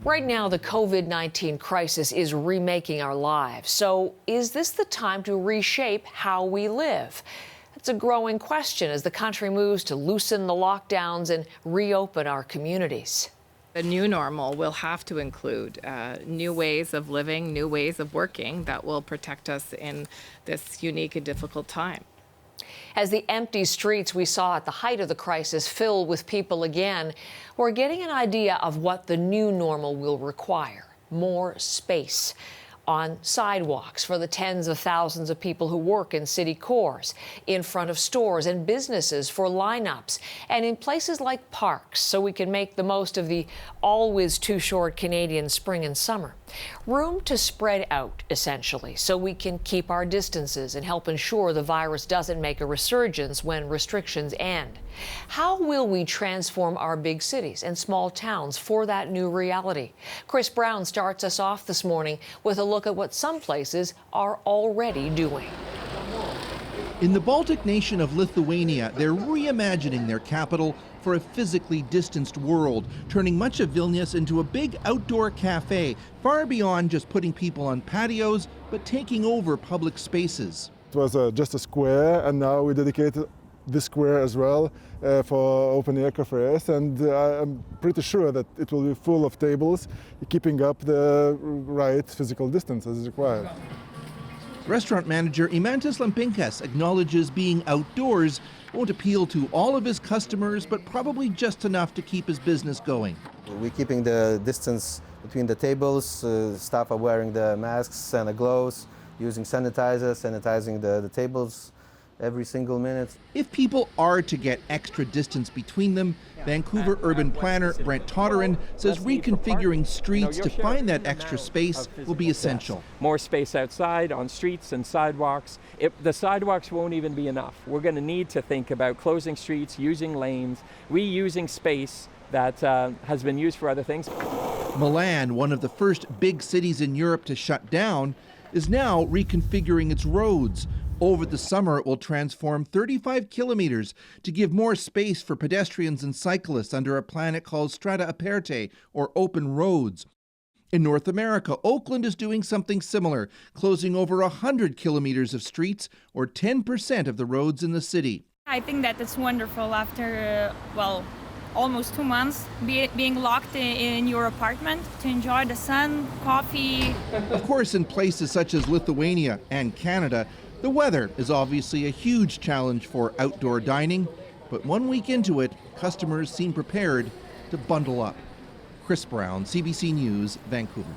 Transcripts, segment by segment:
Right now, the COVID-19 crisis is remaking our lives. So is this the time to reshape how we live? It's a growing question as the country moves to loosen the lockdowns and reopen our communities. The new normal will have to include new ways of living, new ways of working that will protect us in this unique and difficult time. As the empty streets we saw at the height of the crisis fill with people again, we're getting an idea of what the new normal will require: more space on sidewalks for the tens of thousands of people who work in city cores, in front of stores and businesses for lineups, and in places like parks so we can make the most of the always too short Canadian spring and summer. Room to spread out, essentially, so we can keep our distances and help ensure the virus doesn't make a resurgence when restrictions end. How will we transform our big cities and small towns for that new reality? Chris Brown starts us off this morning with a look at what some places are already doing. In the Baltic nation of Lithuania, they're reimagining their capital for a physically distanced world, turning much of Vilnius into a big outdoor cafe, far beyond just putting people on patios, but taking over public spaces. It was just a square, and now we dedicated this square as well for open-air cafes, and I'm pretty sure that it will be full of tables, keeping up the right physical distance as required. Restaurant manager Imantas Lampinkas acknowledges being outdoors won't appeal to all of his customers, but probably just enough to keep his business going. We're keeping the distance between the tables, staff are wearing the masks and the gloves, using sanitizing the tables every single minute. If people are to get extra distance between them, Vancouver urban planner Brent Todderan says reconfiguring streets to find that extra space will be essential. More space outside on streets and sidewalks. The sidewalks won't even be enough. We're going to need to think about closing streets, using lanes, reusing space that has been used for other things. Milan, one of the first big cities in Europe to shut down, is now reconfiguring its roads. Over the summer, it will transform 35 kilometers to give more space for pedestrians and cyclists under a plan it calls Strada Aperte, or open roads. In North America, Oakland is doing something similar, closing over 100 kilometers of streets, or 10% of the roads in the city. I think that it's wonderful after, almost 2 months being locked in your apartment to enjoy the sun, coffee. Of course, in places such as Lithuania and Canada, the weather is obviously a huge challenge for outdoor dining, but 1 week into it, customers seem prepared to bundle up. Chris Brown, CBC News, Vancouver.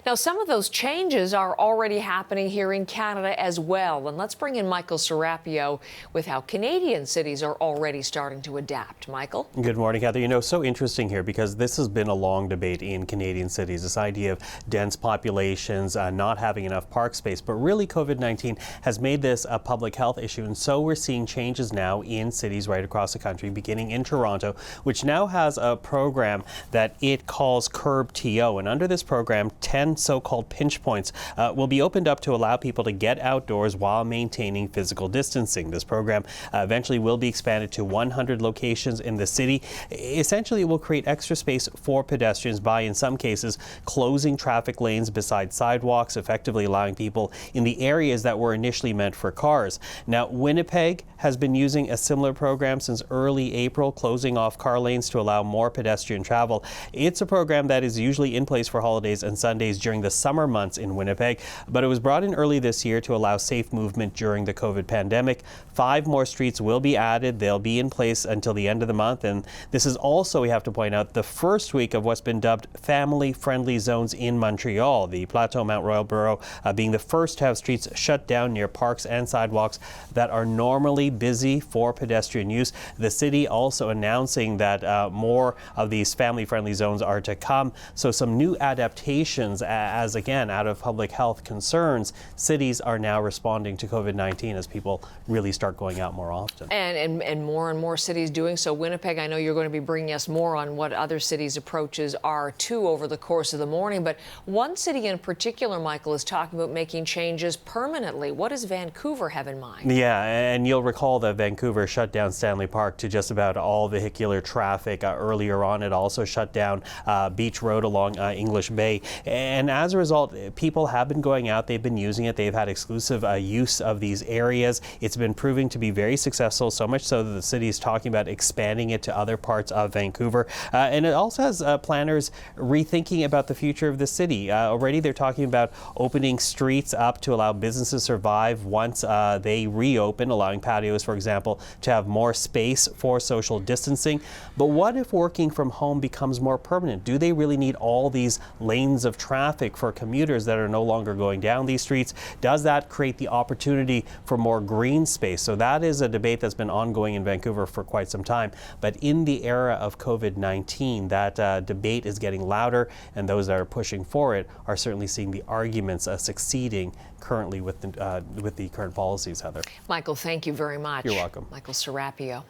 Now, some of those changes are already happening here in Canada as well. And let's bring in Michael Serapio with how Canadian cities are already starting to adapt. Michael? Good morning, Heather. You know, so interesting here because this has been a long debate in Canadian cities, this idea of dense populations, not having enough park space. But really, COVID-19 has made this a public health issue. And so we're seeing changes now in cities right across the country, beginning in Toronto, which now has a program that it calls Curb TO. And under this program, 10 so-called pinch points will be opened up to allow people to get outdoors while maintaining physical distancing. This program eventually will be expanded to 100 locations in the city. Essentially, it will create extra space for pedestrians by, in some cases, closing traffic lanes beside sidewalks, effectively allowing people in the areas that were initially meant for cars. Now, Winnipeg has been using a similar program since early April, closing off car lanes to allow more pedestrian travel. It's a program that is usually in place for holidays and Sundays during the summer months in Winnipeg, but it was brought in early this year to allow safe movement during the COVID pandemic. 5 more streets will be added. They'll be in place until the end of the month, and this is also, we have to point out, the first week of what's been dubbed family-friendly zones in Montreal, the Plateau Mount Royal borough being the first to have streets shut down near parks and sidewalks that are normally busy for pedestrian use. The city also announcing that more of these family-friendly zones are to come, so some new adaptations as again, out of public health concerns, cities are now responding to COVID-19 as people really start going out more often. And more cities doing so. Winnipeg, I know you're going to be bringing us more on what other cities' approaches are too over the course of the morning. But one city in particular, Michael, is talking about making changes permanently. What does Vancouver have in mind? Yeah, and you'll recall that Vancouver shut down Stanley Park to just about all vehicular traffic earlier on. It also shut down Beach Road along English Bay. And as a result, people have been going out. They've been using it. They've had exclusive use of these areas. It's been proving to be very successful, so much so that the city is talking about expanding it to other parts of Vancouver. And it also has planners rethinking about the future of the city. Already they're talking about opening streets up to allow businesses to survive once they reopen, allowing patios, for example, to have more space for social distancing. But what if working from home becomes more permanent? Do they really need all these lanes of traffic for commuters that are no longer going down these streets? Does that create the opportunity for more green space? So that is a debate that's been ongoing in Vancouver for quite some time. But in the era of COVID-19, that debate is getting louder, and those that are pushing for it are certainly seeing the arguments succeeding currently with the current policies, Heather. Michael, thank you very much. You're welcome. Michael Serapio.